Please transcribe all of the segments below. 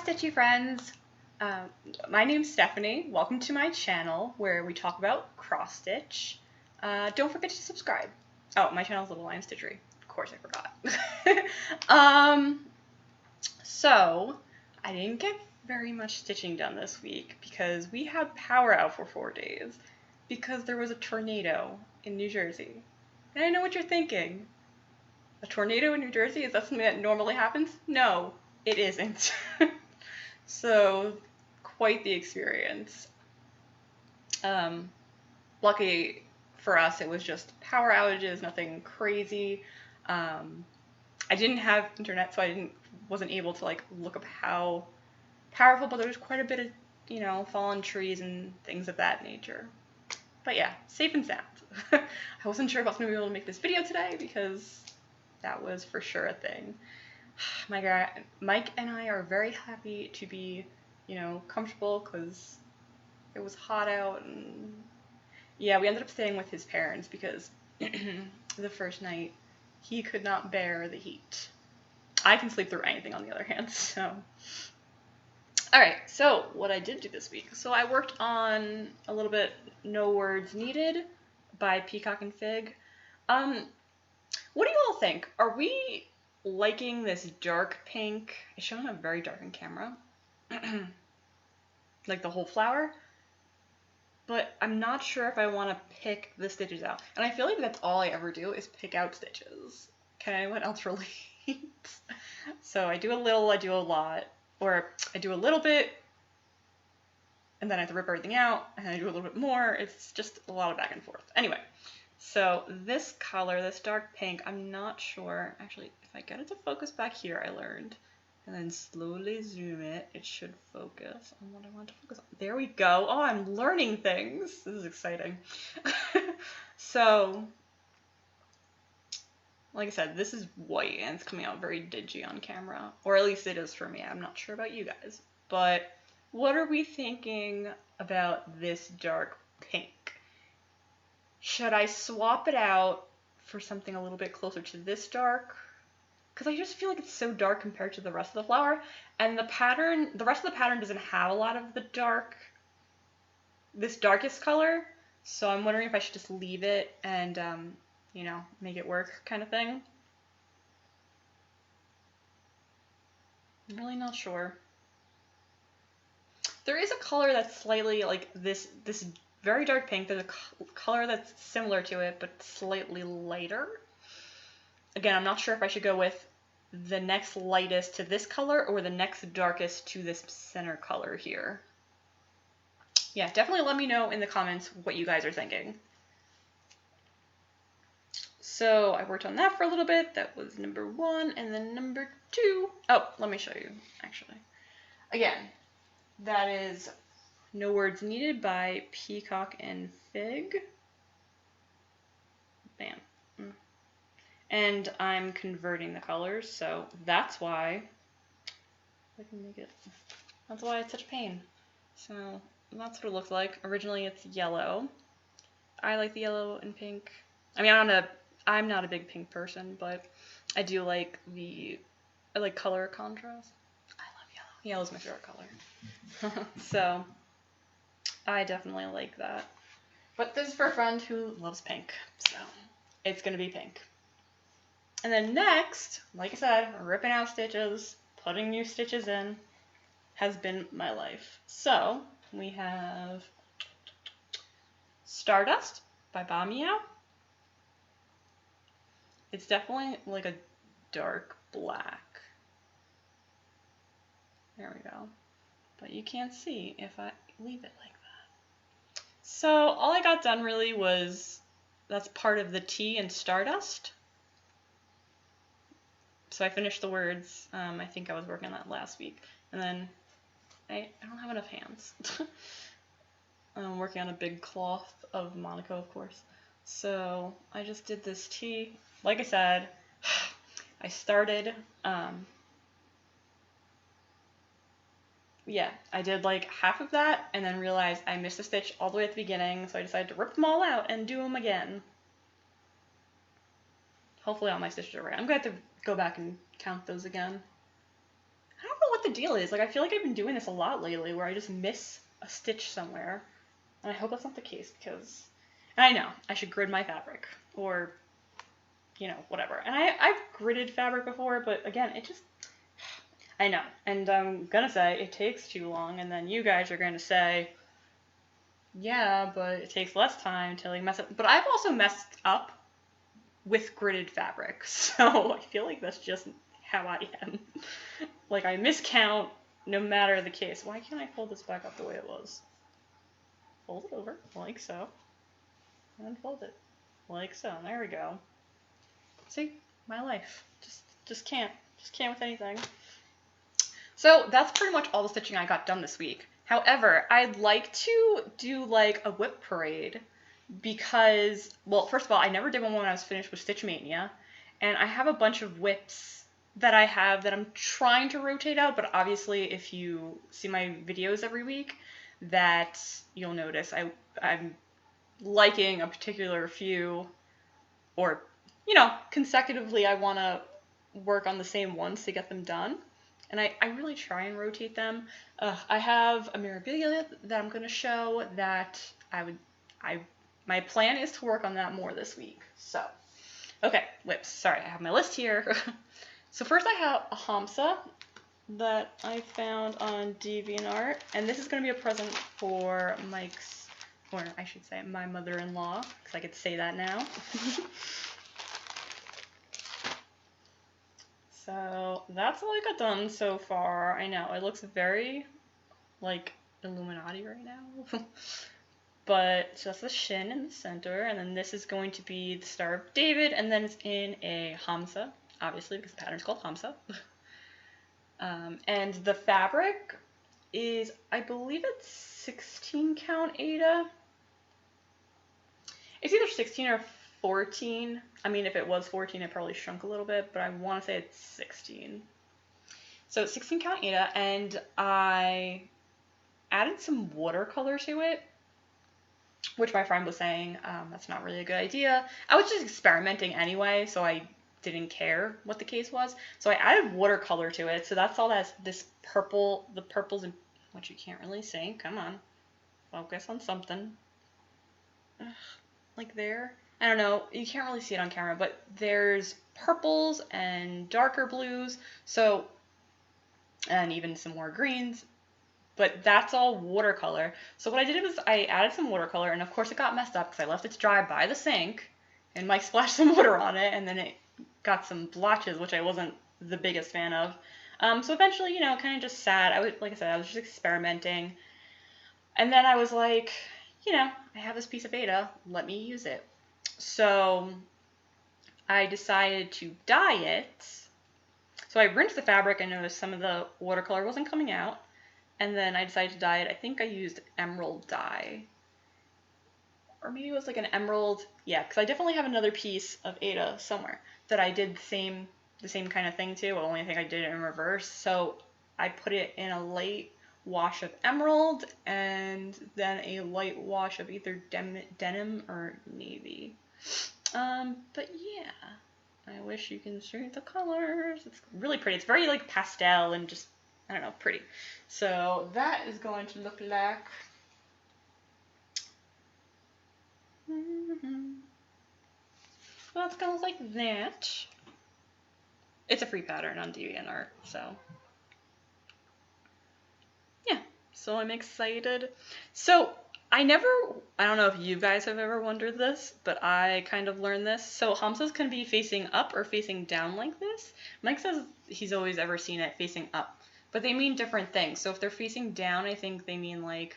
Stitchy friends. My name's Stephanie. Welcome to my channel where we talk about cross stitch. Don't forget to subscribe. Oh, my channel's littlelionstitchery. Of course I forgot. So I didn't get very much stitching done this week because we had power out for 4 days because there was a tornado in New Jersey. And I know what you're thinking. A tornado in New Jersey? Is that something that normally happens? No, it isn't. So, quite the experience. Lucky for us, it was just power outages, nothing crazy. I didn't have internet, so I wasn't able to look up how powerful, but there was quite a bit of, fallen trees and things of that nature. But yeah, safe and sound. I wasn't sure if I was going to be able to make this video today because that was for sure a thing. Mike and I are very happy to be, comfortable because it was hot out, and yeah, we ended up staying with his parents because the first night he could not bear the heat. I can sleep through anything on the other hand, so. Alright, so what I did do this week. So I worked on a little bit No Words Needed by Peacock and Fig. What do you all think? Are we liking this dark pink? It's showing up very dark on camera. Like the whole flower. But I'm not sure if I want to pick the stitches out. And I feel like that's all I ever do is pick out stitches. Can anyone else relate? So I do a little, I do a lot. Or I do a little bit, and then I have to rip everything out, and I do a little bit more. It's just a lot of back and forth. Anyway, so this color, this dark pink, I'm not sure. Actually, if I get it to focus back here, I learned. And then slowly zoom it, it should focus on what I want to focus on. There we go. Oh, I'm learning things. This is exciting. So, like I said, this is white, and it's coming out very dingy on camera. Or at least it is for me. I'm not sure about you guys. But what are we thinking about this dark pink? Should I swap it out for something a little bit closer to this dark? Because I just feel like it's so dark compared to the rest of the flower. And the rest of the pattern doesn't have a lot of this darkest color. So I'm wondering if I should just leave it and, make it work kind of thing. I'm really not sure. There is a color that's slightly like this very dark pink. There's a color that's similar to it, but slightly lighter. Again, I'm not sure if I should go with the next lightest to this color or the next darkest to this center color here. Yeah, definitely let me know in the comments what you guys are thinking. So I worked on that for a little bit. That was number 1, and then number 2. Oh, let me show you, actually. Again, that is No Words Needed by Peacock and Fig. Bam. And I'm converting the colors, so that's why I can make it. That's why it's such a pain. So that's what it looks like. Originally it's yellow. I like the yellow and pink. I mean, I'm not a big pink person, but I do like I like color contrast. I love yellow. Yellow's my favorite color. So I definitely like that. But this is for a friend who loves pink, so it's gonna be pink. And then next, like I said, ripping out stitches, putting new stitches in, has been my life. So we have Stardust by BaaMeow. It's definitely like a dark black. There we go. But you can't see if I leave it like that. So all I got done really was, that's part of the T in Stardust. So I finished the words. I think I was working on that last week. And then I don't have enough hands. I'm working on a big cloth of Monaco, of course. So I just did this T. Like I said, I started, yeah, I did like half of that and then realized I missed a stitch all the way at the beginning, so I decided to rip them all out and do them again. Hopefully all my stitches are right. I'm going to have to go back and count those again. I don't know what the deal is. Like, I feel like I've been doing this a lot lately where I just miss a stitch somewhere. And I hope that's not the case because, and I know, I should grid my fabric or, you know, whatever. And I've gridded fabric before, but again, it just, I know. And I'm gonna say it takes too long, and then you guys are gonna say, yeah, but it takes less time until you mess up. But I've also messed up with gridded fabric, so I feel like that's just how I am. Like, I miscount no matter the case. Why can't I fold this back up the way it was? Fold it over, like so. And fold it, like so. There we go. See? My life. Just can't. Just can't with anything. So that's pretty much all the stitching I got done this week. However, I'd like to do like a WIP parade because, well, first of all, I never did one when I was finished with Stitch Mania, and I have a bunch of WIPs that I have that I'm trying to rotate out, but obviously if you see my videos every week, that you'll notice I'm liking a particular few, or, you know, consecutively I want to work on the same ones to get them done. And I really try and rotate them. I have a Mirabilia that I'm going to show that my plan is to work on that more this week. So, okay, WIPs. Sorry, I have my list here. So first I have a Hamsa that I found on Deviantart. And this is going to be a present for Mike's, or I should say my mother-in-law, because I get to say that now. So that's all I got done so far. I know, it looks very, like, Illuminati right now. But just the shin in the center, and then this is going to be the Star of David, and then it's in a Hamsa, obviously, because the pattern's called Hamsa. And the fabric is, I believe it's 16 count Aida. It's either 16 or 14. I mean, if it was 14, it probably shrunk a little bit, but I want to say it's 16. So it's 16 count Aida, and I added some watercolor to it, which my friend was saying that's not really a good idea. I was just experimenting anyway, so I didn't care what the case was. So I added watercolor to it, so that's all that's this purple, the purples, and which you can't really see. Come on, focus on something. Ugh, like there. I don't know, you can't really see it on camera, but there's purples and darker blues, so, and even some more greens, but that's all watercolor. So what I did was I added some watercolor, and of course it got messed up because I left it to dry by the sink, and Mike splashed some water on it, and then it got some blotches, which I wasn't the biggest fan of. So eventually, you know, kind of just sat. Like I said, I was just experimenting, and then I was like, you know, I have this piece of Aida, let me use it. So I decided to dye it. So I rinsed the fabric and noticed some of the watercolor wasn't coming out. And then I decided to dye it. I think I used emerald dye. Or maybe it was like an emerald. Yeah, because I definitely have another piece of Aida somewhere that I did the same kind of thing to. The only thing I did it in reverse. So I put it in a light wash of emerald and then a light wash of either denim or navy. But yeah, I wish you can see the colors. It's really pretty. It's very like pastel and just, I don't know, pretty. So that is going to look like, well, it's going to look like that. It's a free pattern on Deviantart, so yeah. So I'm excited. So I don't know if you guys have ever wondered this, but I kind of learned this. So Hamsas can be facing up or facing down like this. Mike says he's always ever seen it facing up, but they mean different things. So if they're facing down, I think they mean like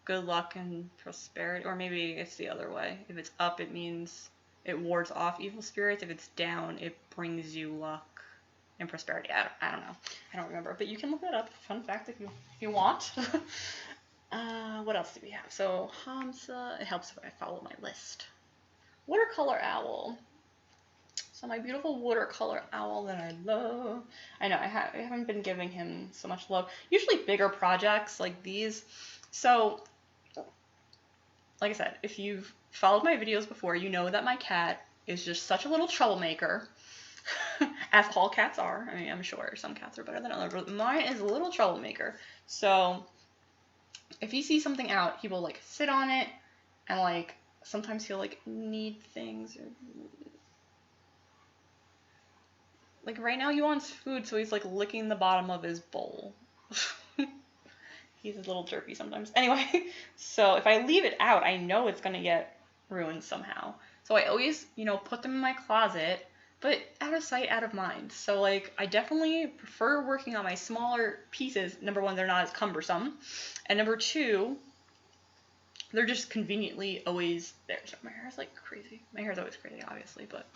good luck and prosperity, or maybe it's the other way. If it's up, it means it wards off evil spirits. If it's down, it brings you luck and prosperity. I don't know. I don't remember, but you can look that up. Fun fact if you want. What else do we have? So Hamsa, it helps if I follow my list. Watercolor Owl. So my beautiful watercolor owl that I love. I know I haven't been giving him so much love. Usually bigger projects like these. So, like I said, if you've followed my videos before, you know that my cat is just such a little troublemaker. as all cats are. I mean, I'm sure some cats are better than others, but mine is a little troublemaker. So if he sees something out, he will like sit on it, and like sometimes he'll like knead things. Or... like right now he wants food, so he's like licking the bottom of his bowl. He's a little derpy sometimes. Anyway, so if I leave it out, I know it's gonna get ruined somehow. So I always, you know, put them in my closet, but out of sight, out of mind. So like, I definitely prefer working on my smaller pieces. Number one, they're not as cumbersome. And number two, they're just conveniently always there. So my hair is like crazy. My hair is always crazy, obviously, but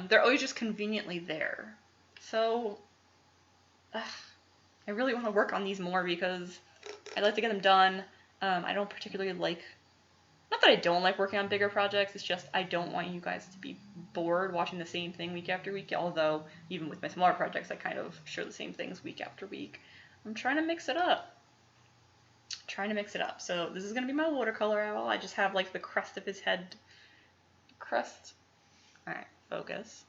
they're always just conveniently there. So I really want to work on these more because I'd like to get them done. I don't particularly like, not that I don't like working on bigger projects, it's just I don't want you guys to be bored watching the same thing week after week, although even with my smaller projects I kind of show the same things week after week. I'm trying to mix it up. So this is going to be my watercolor owl. I just have like the crest of his head. Crest. Alright, focus.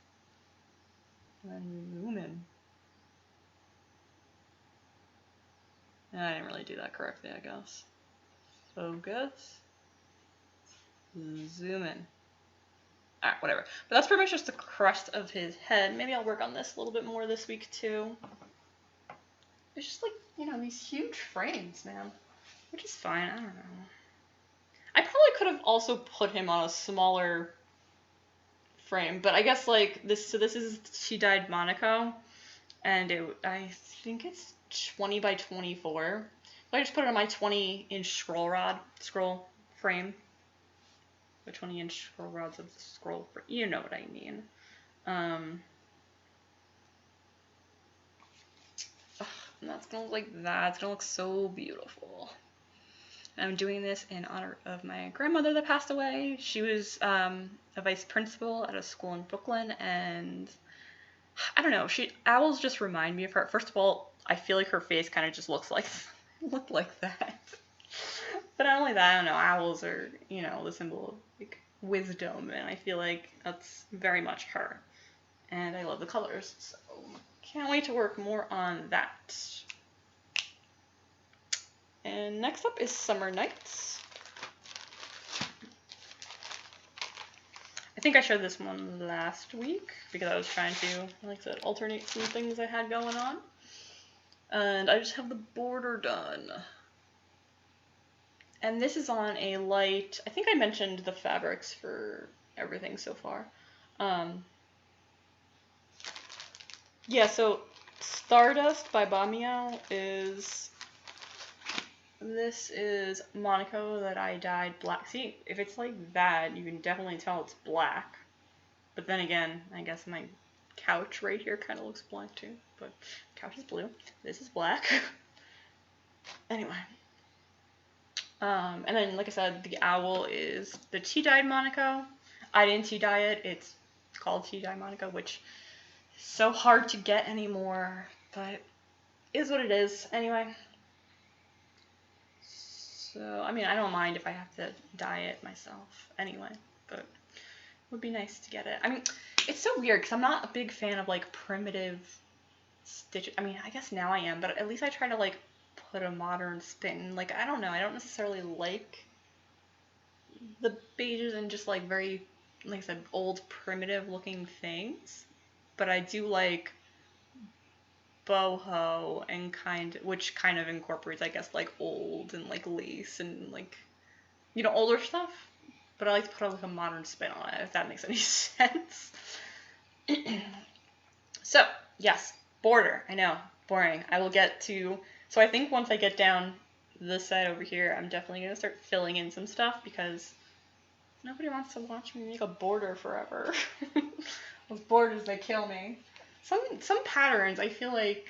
And then zoom in. I didn't really do that correctly, I guess. Focus. Zoom in. Alright, whatever. But that's pretty much just the crest of his head. Maybe I'll work on this a little bit more this week, too. It's just like, you know, these huge frames, man. Which is fine, I don't know. I probably could have also put him on a smaller frame, but I guess, like, this, so this is, she dyed Monaco, and I think it's 20 by 24. So I just put it on my 20-inch scroll frame. The 20-inch scroll rods of the scroll frame. You know what I mean. And that's gonna look like that. It's gonna look so beautiful. I'm doing this in honor of my grandmother that passed away. She was a vice principal at a school in Brooklyn, and I don't know, owls just remind me of her. First of all, I feel like her face kind of just looked like that. But not only that, I don't know, owls are, you know, the symbol of like wisdom, and I feel like that's very much her. And I love the colors, so can't wait to work more on that. And next up is Summer Nights. I think I showed this one last week because I was trying to, like I said, alternate some things I had going on. And I just have the border done. And this is on a light, I think I mentioned the fabrics for everything so far. Yeah, so Stardust by BaaMeow this is Monaco that I dyed black. See, if it's like that, you can definitely tell it's black. But then again, I guess my couch right here kind of looks black too. But couch is blue. This is black. Anyway. And then, like I said, the owl is the tea-dyed Monaco. I didn't tea-dye it. It's called tea-dye Monaco, which is so hard to get anymore. But is what it is. Anyway. So, I mean, I don't mind if I have to dye it myself anyway. But it would be nice to get it. I mean, it's so weird because I'm not a big fan of, like, primitive stitch. I mean, I guess now I am. But at least I try to, like, put a modern spin. Like, I don't know, I don't necessarily like the beiges and just like very, like I said, old primitive looking things, but I do like boho and which kind of incorporates, I guess, like old and like lace and like, you know, older stuff, but I like to put like a modern spin on it, if that makes any sense. So yes, border, I know, boring. I will get to, so I think once I get down this side over here, I'm definitely going to start filling in some stuff because nobody wants to watch me make a border forever. Those borders, they kill me. Some patterns, I feel like,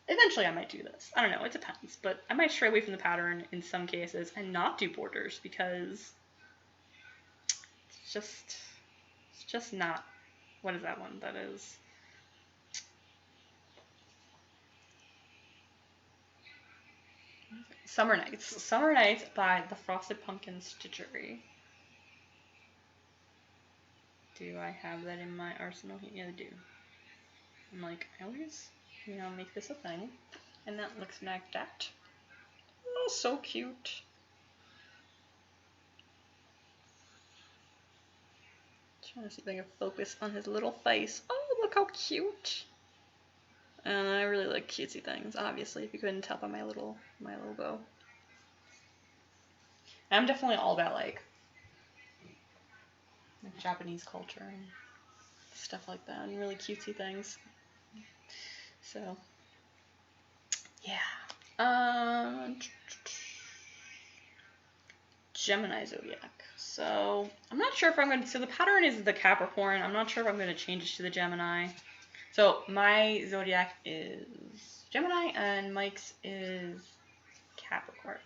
eventually I might do this. I don't know, it depends. But I might stray away from the pattern in some cases and not do borders because it's just not, what is that one? That is... Summer Nights. Summer Nights by the Frosted Pumpkin Stitchery. Do I have that in my arsenal? Yeah, I do. I'm like, I always, you know, make this a thing. And that looks like that. Oh, so cute. Trying to see if I can focus on his little face. Oh, look how cute. And I really like cutesy things, obviously, if you couldn't tell by my logo. I'm definitely all about like Japanese culture and stuff like that, and really cutesy things. So, yeah. Gemini Zodiac. So, I'm not sure if I'm going to, so the pattern is the Capricorn. I'm not sure if I'm going to change it to the Gemini. So, my Zodiac is Gemini, and Mike's is Capricorn.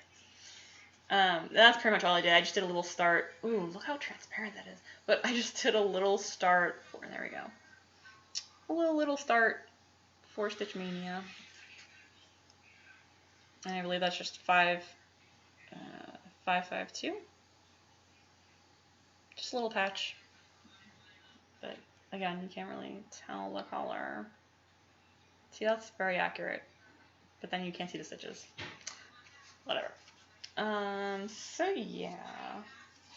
That's pretty much all I did. I just did a little start. Ooh, look how transparent that is. But I just did a little start for, there we go. A little start for Stitch Mania. And I believe that's just 552. Just a little patch. But again, you can't really tell the color. See, that's very accurate. But then you can't see the stitches. Whatever. So yeah.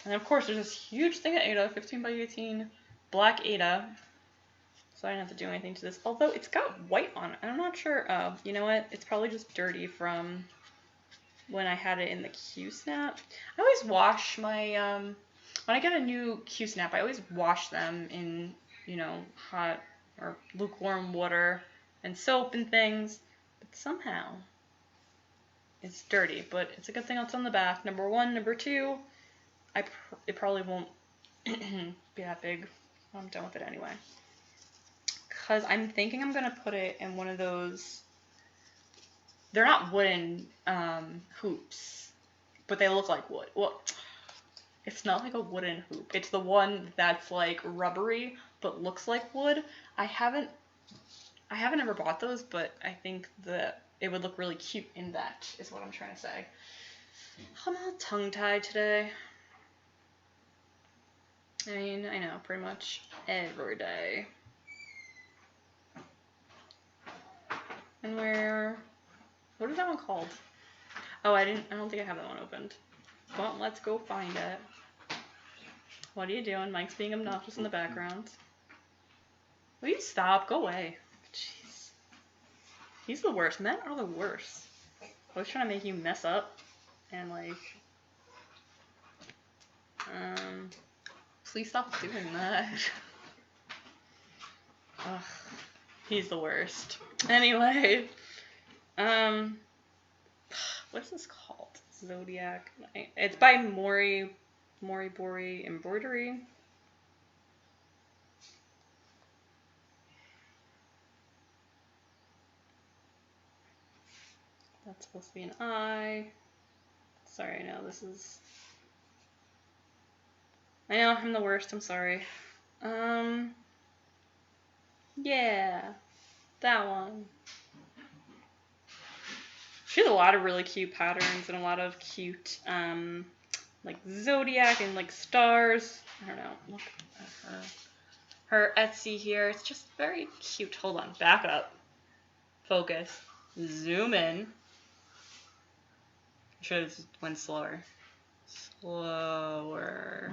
And of course there's this huge thing of Ada, 15 by 18, black Ada. So I didn't have to do anything to this. Although it's got white on it. I'm not sure. Oh, you know what? It's probably just dirty from when I had it in the Q-snap. I always wash my, when I get a new Q-snap, I always wash them in, you know, hot or lukewarm water and soap and things. But somehow it's dirty, but it's a good thing it's on the back. Number one. Number two, it probably won't be that big. I'm done with it anyway. Because I'm thinking I'm going to put it in one of those, they're not wooden hoops, but they look like wood. Well, it's not like a wooden hoop. It's the one that's like rubbery, but looks like wood. I haven't ever bought those, but I think that it would look really cute in that, is what I'm trying to say. I'm all tongue-tied today. I mean, I know, pretty much every day. And what is that one called? Oh, I don't think I have that one opened. Well, let's go find it. What are you doing? Mike's being obnoxious in the background. Will you stop? Go away. Jeez. He's the worst. Men are the worst. Always trying to make you mess up. And like, please stop doing that. Ugh. He's the worst. Anyway, what's this called? Zodiac. It's by MariBoriEmbroidery. That's supposed to be an eye. Sorry, I know this is. I know I'm the worst. I'm sorry. Yeah, that one. She has a lot of really cute patterns and a lot of cute, like Zodiac and like stars. I don't know. Look at her Etsy here. It's just very cute. Hold on. Back up. Focus. Zoom in. I should have went slower. Slower.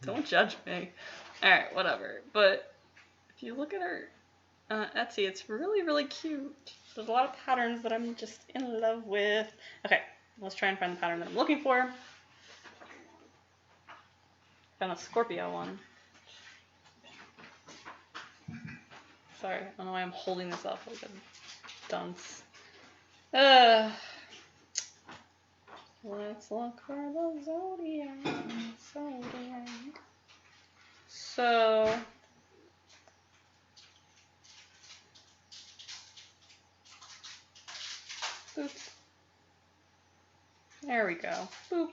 Don't judge me. Alright, whatever. But if you look at her Etsy, it's really, really cute. There's a lot of patterns that I'm just in love with. Okay, let's try and find the pattern that I'm looking for. Found a Scorpio one. Sorry, I don't know why I'm holding this up like a dunce. Let's look for the Zodiac. So, boop. There we go. Boop.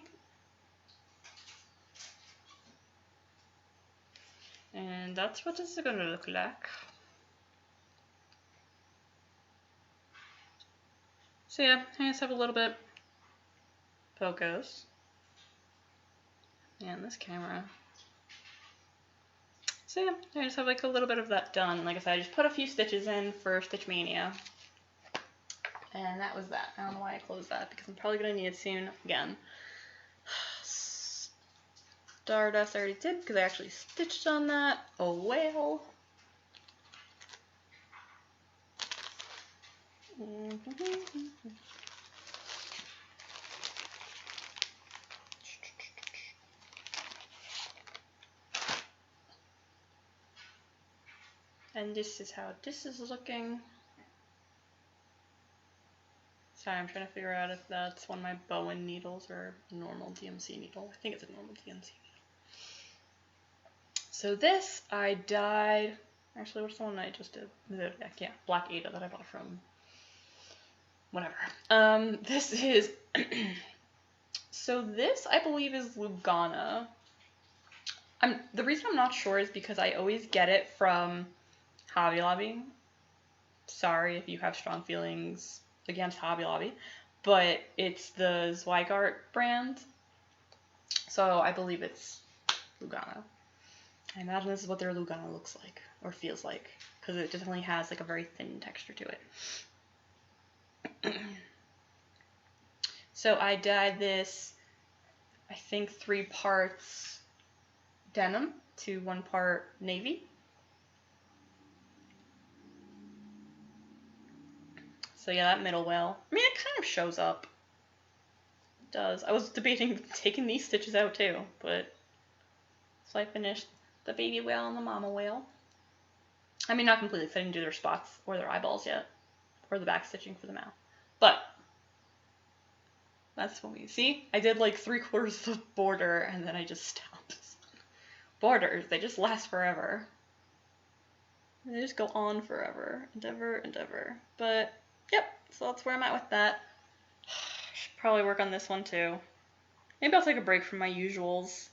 And that's what this is going to look like. So yeah, I just have a little bit focus. And this camera So yeah, I just have like a little bit of that done. Like I said, I just put a few stitches in for Stitch Mania. And that was that. I don't know why I closed that, because I'm probably going to need it soon again. Stardust I already did, because I actually stitched on that. A whale. And this is how this is looking. Sorry, I'm trying to figure out if that's one of my Bowen needles or a normal DMC needle. I think it's a normal DMC needle. So this, I dyed, actually what's the one I just did? Zodiac, yeah, Black Ada that I bought from whatever. This is, so this I believe is Lugana. The reason I'm not sure is because I always get it from Hobby Lobby. Sorry if you have strong feelings against Hobby Lobby, but it's the Zweigart brand, so I believe it's Lugana. I imagine this is what their Lugana looks like, or feels like, because it definitely has like a very thin texture to it. So I dyed this, I think 3 parts denim to 1 part navy. So yeah, that middle whale, I mean, it kind of shows up. It does. I was debating taking these stitches out too, but so I finished the baby whale and the mama whale. I mean, not completely, because I didn't do their spots or their eyeballs yet, or the back stitching for the mouth. But that's what we see. I did like 3/4 of the border, and then I just stopped. Borders, they just last forever. They just go on forever and ever and ever. But yep, so that's where I'm at with that. I should probably work on this one too. Maybe I'll take a break from my usuals.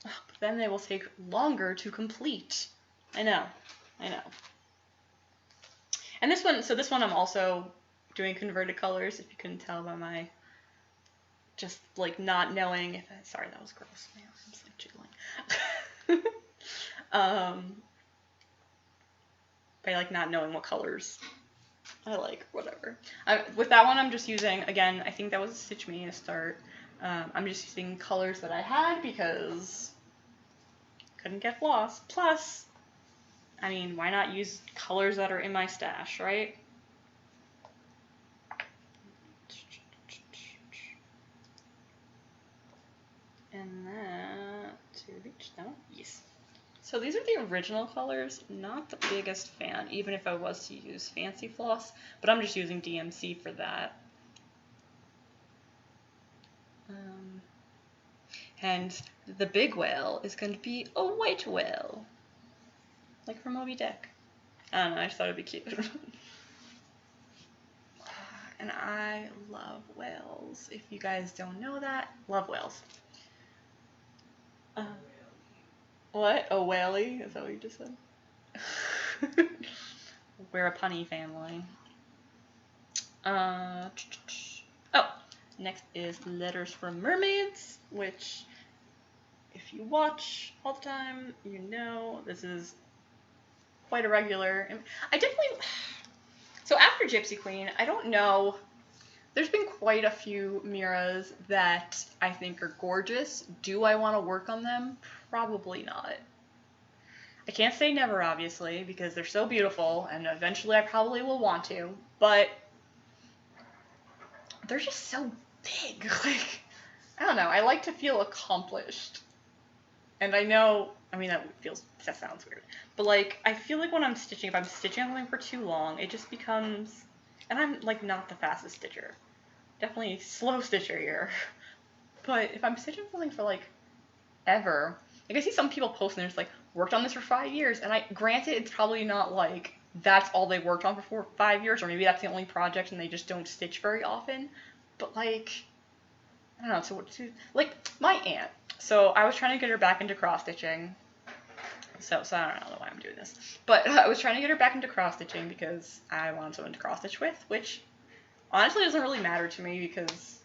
But then they will take longer to complete. I know. And this one, so this one I'm also doing converted colors, if you couldn't tell by my just like not knowing if sorry, that was gross. Man, I'm just like jiggling. By like not knowing what colors I like, whatever. With that one, I'm just using, again, I think that was a Stitch Mania start. I'm just using colors that I had because couldn't get floss. Plus, I mean, why not use colors that are in my stash, right? And that to reach that one. Yes. So these are the original colors. Not the biggest fan, even if I was to use fancy floss, but I'm just using DMC for that. And the big whale is going to be a white whale, like from Moby Dick. I don't know, I just thought it'd be cute. And I love whales. If you guys don't know that, love whales. What? A whaley? Is that what you just said? We're a punny family. Oh, next is Letters from Mermaids, which, if you watch all the time, you know this is quite a regular. I definitely... So after Gypsy Queen, I don't know... There's been quite a few Miras that I think are gorgeous. Do I want to work on them? Probably not. I can't say never, obviously, because they're so beautiful, and eventually I probably will want to, but they're just so big. Like, I don't know, I like to feel accomplished. And I know, I mean, that sounds weird, but like, I feel like when I'm stitching, if I'm stitching something for too long, it just becomes, and I'm like not the fastest stitcher. Definitely slow stitcher here. But if I'm stitching something for like ever, like I see some people post and they're just like, worked on this for 5 years, and granted, it's probably not like that's all they worked on for 5 years, or maybe that's the only project and they just don't stitch very often, but like, I don't know, like, my aunt, so I was trying to get her back into cross stitching, so I don't know why I'm doing this, but I was trying to get her back into cross stitching because I wanted someone to cross stitch with, which honestly doesn't really matter to me because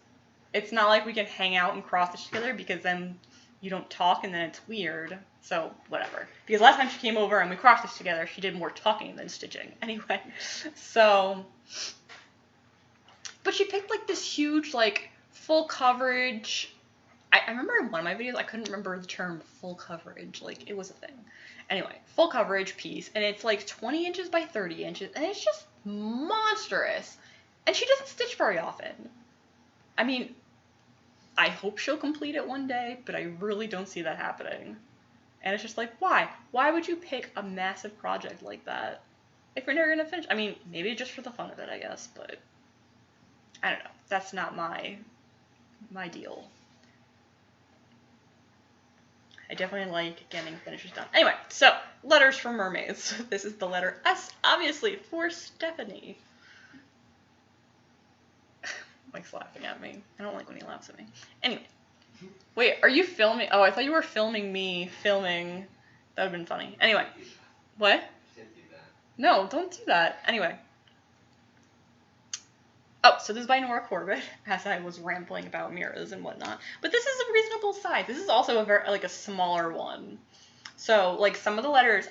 it's not like we can hang out and cross stitch together, because then you don't talk and then it's weird. So, whatever. Because last time she came over and we cross-stitched together, she did more talking than stitching. Anyway, so... But she picked, like, this huge, like, full coverage... I remember in one of my videos, I couldn't remember the term full coverage. Like, it was a thing. Anyway, full coverage piece. And it's, like, 20 inches by 30 inches. And it's just monstrous. And she doesn't stitch very often. I mean, I hope she'll complete it one day, but I really don't see that happening. And it's just like, why? Why would you pick a massive project like that if you're never going to finish? I mean, maybe just for the fun of it, I guess, but I don't know. That's not my deal. I definitely like getting finishes done. Anyway, so, letters from Mermaids. This is the letter S, obviously, for Stephanie. Mike's laughing at me. I don't like when he laughs at me. Anyway. Wait, are you filming? Oh, I thought you were filming me filming. That would have been funny. Anyway. What? Can't do that. No, don't do that. Anyway. Oh, so this is by Nora Corbett, as I was rambling about mirrors and whatnot. But this is a reasonable size. This is also a smaller one. So, like, some of the letters,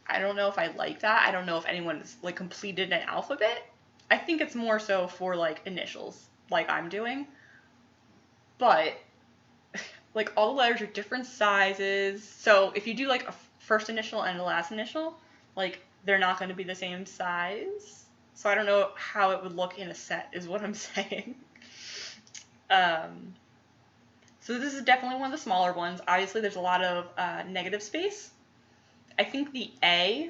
I don't know if I like that. I don't know if anyone's, like, completed an alphabet. I think it's more so for, like, initials, like I'm doing. But, like, all the letters are different sizes. So, if you do, like, a first initial and a last initial, like, they're not going to be the same size. So, I don't know how it would look in a set, is what I'm saying. So, this is definitely one of the smaller ones. Obviously, there's a lot of negative space. I think the A,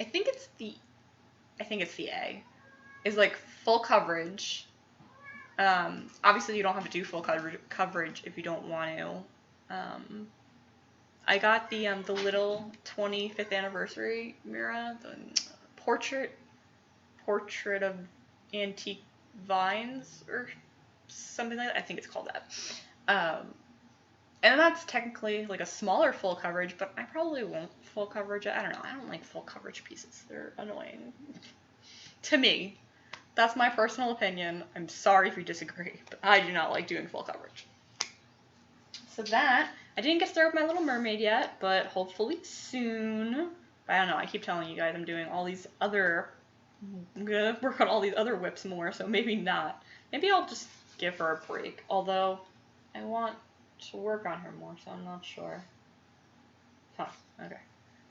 it's the A, is like full coverage. Obviously you don't have to do full coverage if you don't want to. I got the little 25th anniversary mirror, the portrait of antique vines or something like that. I think it's called that. And that's technically like a smaller full coverage, but I probably won't full coverage it. I don't know. I don't like full coverage pieces. They're annoying. To me. That's my personal opinion. I'm sorry if you disagree, but I do not like doing full coverage. So that, I didn't get started with my Little Mermaid yet, but hopefully soon. But I don't know. I keep telling you guys I'm doing all these other, I'm going to work on all these other WIPs more, so maybe not. Maybe I'll just give her a break, although I want to work on her more, so I'm not sure. Huh, okay.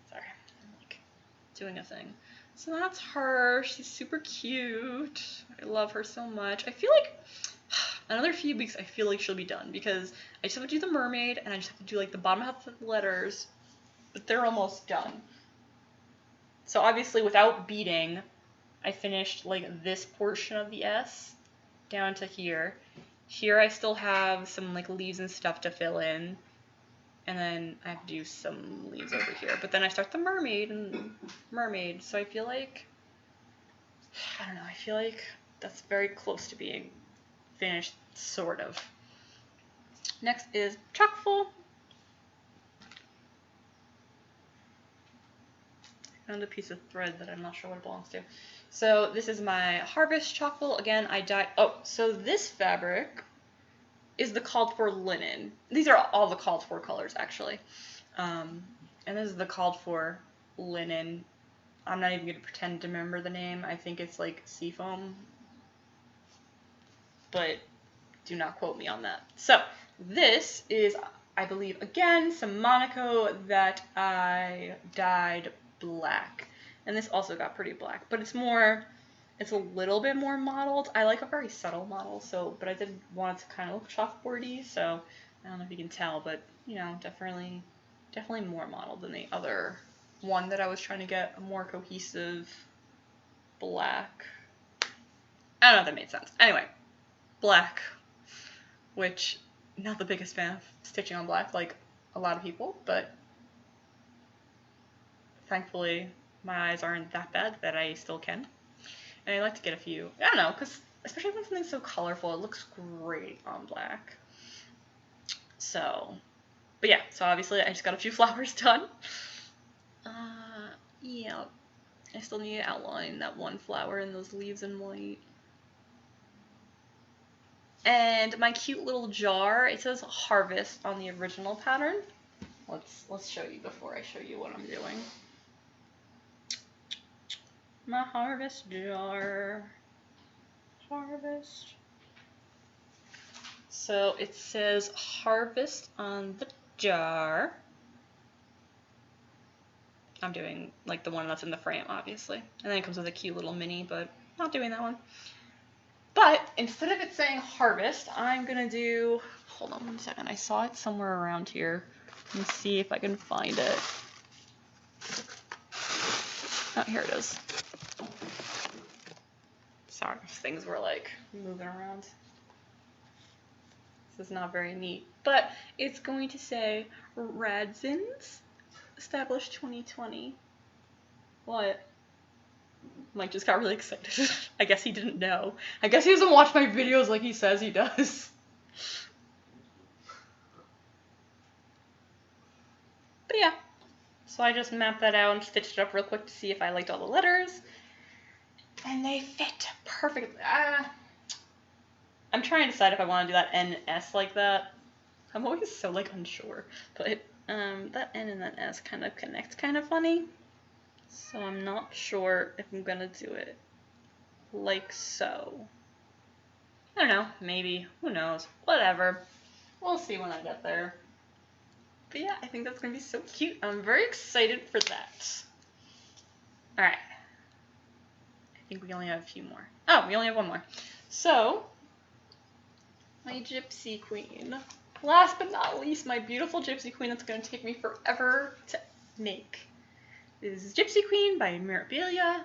Sorry. I'm like doing a thing. So that's her. She's super cute. I love her so much. I feel like another few weeks I feel like she'll be done because I just have to do the mermaid and I just have to do like the bottom half of the letters, but they're almost done. So obviously without beading, I finished like this portion of the S down to here. Here I still have some like leaves and stuff to fill in. And then I have to do some leaves over here. But then I start the mermaid. So I feel like, I don't know, I feel like that's very close to being finished, sort of. Next is Chockful. I found a piece of thread that I'm not sure what it belongs to. So this is my Harvest Chockful. Again, I dyed, oh, so this fabric is the called for linen. These are all the called for colors, actually. And this is the called for linen. I'm not even going to pretend to remember the name. I think it's like Seafoam. But do not quote me on that. So, this is, I believe, again, some Monaco that I dyed black. And this also got pretty black. But it's more, it's a little bit more mottled. I like a very subtle model, so, but I did want it to kind of look chalkboardy, so I don't know if you can tell, but, you know, definitely more mottled than the other one that I was trying to get a more cohesive black. I don't know if that made sense. Anyway, black, which, not the biggest fan of stitching on black, like a lot of people, but thankfully my eyes aren't that bad that I still can. And I like to get a few, I don't know, because especially when something's so colorful, it looks great on black. So, but yeah, so obviously I just got a few flowers done. Yeah, I still need to outline that one flower and those leaves in white. And my cute little jar, it says Harvest on the original pattern. Let's show you before I show you what I'm doing. My harvest jar. Harvest. So it says harvest on the jar. I'm doing like the one that's in the frame, obviously. And then it comes with a cute little mini, but not doing that one. But instead of it saying harvest, I'm gonna do, hold on one second, I saw it somewhere around here. Let me see if I can find it. Oh, here it is. Sorry if things were like moving around. This is not very neat, but it's going to say Radzins, established 2020. What? Mike just got really excited. I guess he didn't know. I guess he doesn't watch my videos like he says he does. But yeah, so I just mapped that out and stitched it up real quick to see if I liked all the letters. And they fit perfectly. I'm trying to decide if I want to do that N and S like that. I'm always so like unsure. But that N and that S kind of connect kind of funny. So I'm not sure if I'm gonna do it like so. I don't know, maybe, who knows, whatever. We'll see when I get there. But yeah, I think that's gonna be so cute. I'm very excited for that. Alright. I think we only have a few more. Oh, we only have one more. So, my Gypsy Queen. Last but not least, my beautiful Gypsy Queen that's gonna take me forever to make. This is Gypsy Queen by Mirabilia,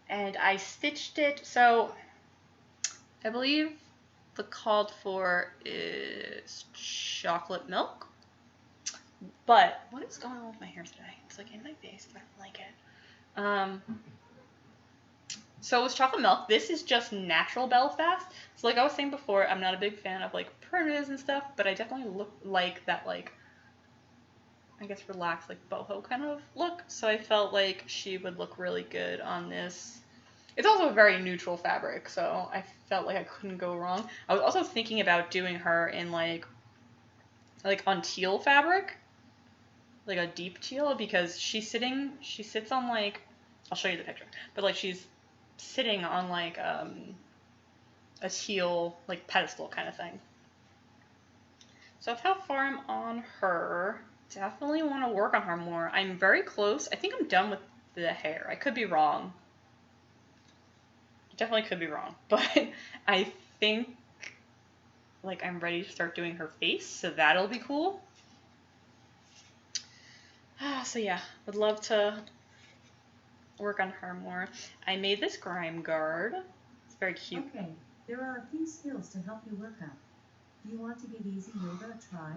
and I stitched it. So I believe the called for is chocolate milk. But what is going on with my hair today? It's like in my face, but I don't like it. So it was chocolate milk. This is just natural Belfast. So like I was saying before, I'm not a big fan of like primitives and stuff, but I definitely look like that like, I guess, relaxed, like, boho kind of look. So I felt like she would look really good on this. It's also a very neutral fabric, so I felt like I couldn't go wrong. I was also thinking about doing her in, like on teal fabric. Like a deep teal, because she sits on, like, I'll show you the picture. But, like, she's sitting on, like, a teal, like, pedestal kind of thing. So that's how far I'm on her. Definitely want to work on her more. I'm very close. I think I'm done with the hair. I could be wrong. Definitely could be wrong. But I think like I'm ready to start doing her face, so that'll be cool. So yeah, would love to work on her more. I made this grime guard. It's very cute. Okay, there are a few skills to help you work out. Do you want to give easy yoga a try?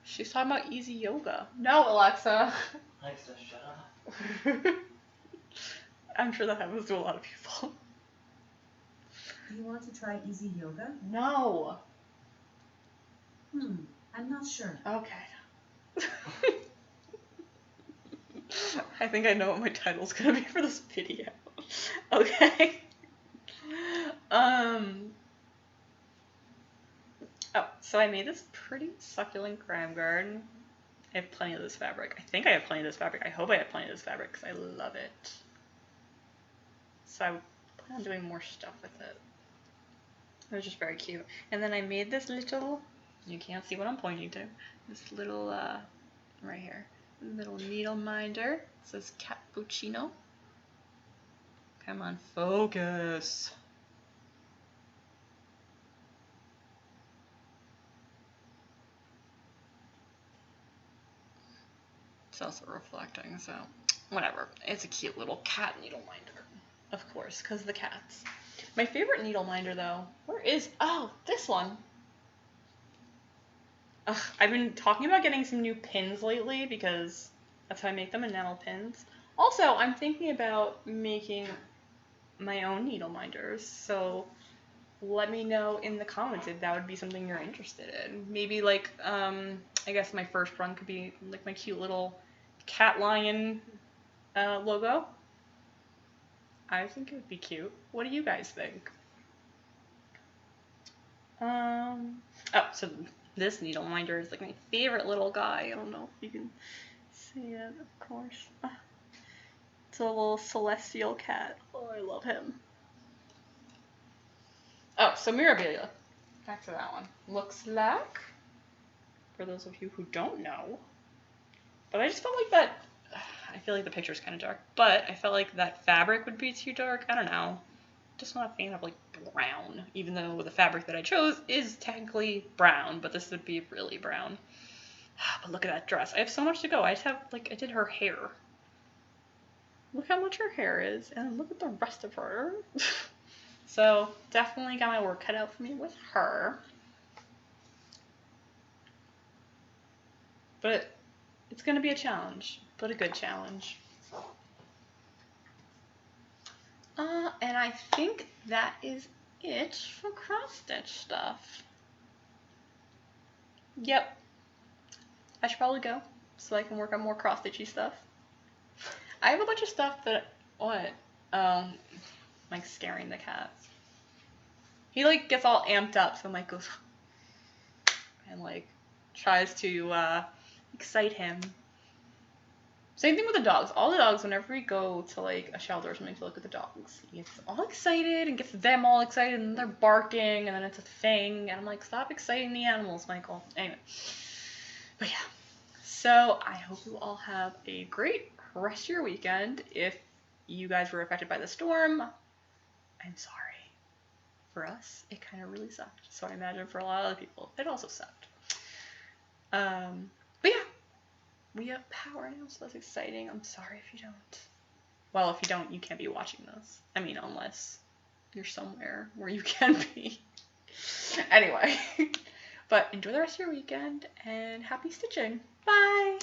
She's talking about easy yoga. No, Alexa. Alexa, shut up. I'm sure that happens to a lot of people. Do you want to try easy yoga? No. I'm not sure. Okay. I think I know what my title's gonna be for this video. Okay. Oh, so I made this pretty succulent grime guard. I have plenty of this fabric. I think I have plenty of this fabric. I hope I have plenty of this fabric because I love it. So I plan on doing more stuff with it. It was just very cute. And then I made this little, you can't see what I'm pointing to, this little, right here, little needle minder. It says cappuccino. Come on, focus. It's also reflecting, so whatever. It's a cute little cat needle minder, of course, because the cats. My favorite needle minder, though, where is, oh, this one. I've been talking about getting some new pins lately because that's how I make them, enamel pins. Also, I'm thinking about making my own needle minders, so let me know in the comments if that would be something you're interested in. Maybe like, I guess my first run could be like my cute little cat lion logo. I think it would be cute. What do you guys think? Oh, so This needle minder is like my favorite little guy. I don't know if you can see it, of course. It's a little celestial cat. Oh, I love him. Oh, so Mirabilia. Back to that one. Looks like, for those of you who don't know, but I just felt like that, I feel like the picture's kind of dark, but I felt like that fabric would be too dark. I don't know. Just not a fan of like brown, even though the fabric that I chose is technically brown, but this would be really brown. But look at that dress. I have so much to go. I just have, like, I did her hair. Look how much her hair is, and look at the rest of her. So definitely got my work cut out for me with her. But it's gonna be a challenge, but a good challenge. And I think that is it for cross stitch stuff. Yep. I should probably go so I can work on more cross stitchy stuff. I have a bunch of stuff that, what? Like scaring the cat. He like gets all amped up, so Mike goes and like tries to excite him. Same thing with the dogs. All the dogs, whenever we go to like a shelter or something to look at the dogs, he gets all excited and gets them all excited, and they're barking, and then it's a thing, and I'm like, stop exciting the animals, Michael. Anyway, but yeah. So I hope you all have a great rest of your weekend. If you guys were affected by the storm, I'm sorry. For us, it kind of really sucked. So I imagine for a lot of other people, it also sucked. But yeah. We have power now, so that's exciting. I'm sorry if you don't. Well, if you don't, you can't be watching this. I mean, unless you're somewhere where you can be. Anyway. But enjoy the rest of your weekend, and happy stitching. Bye!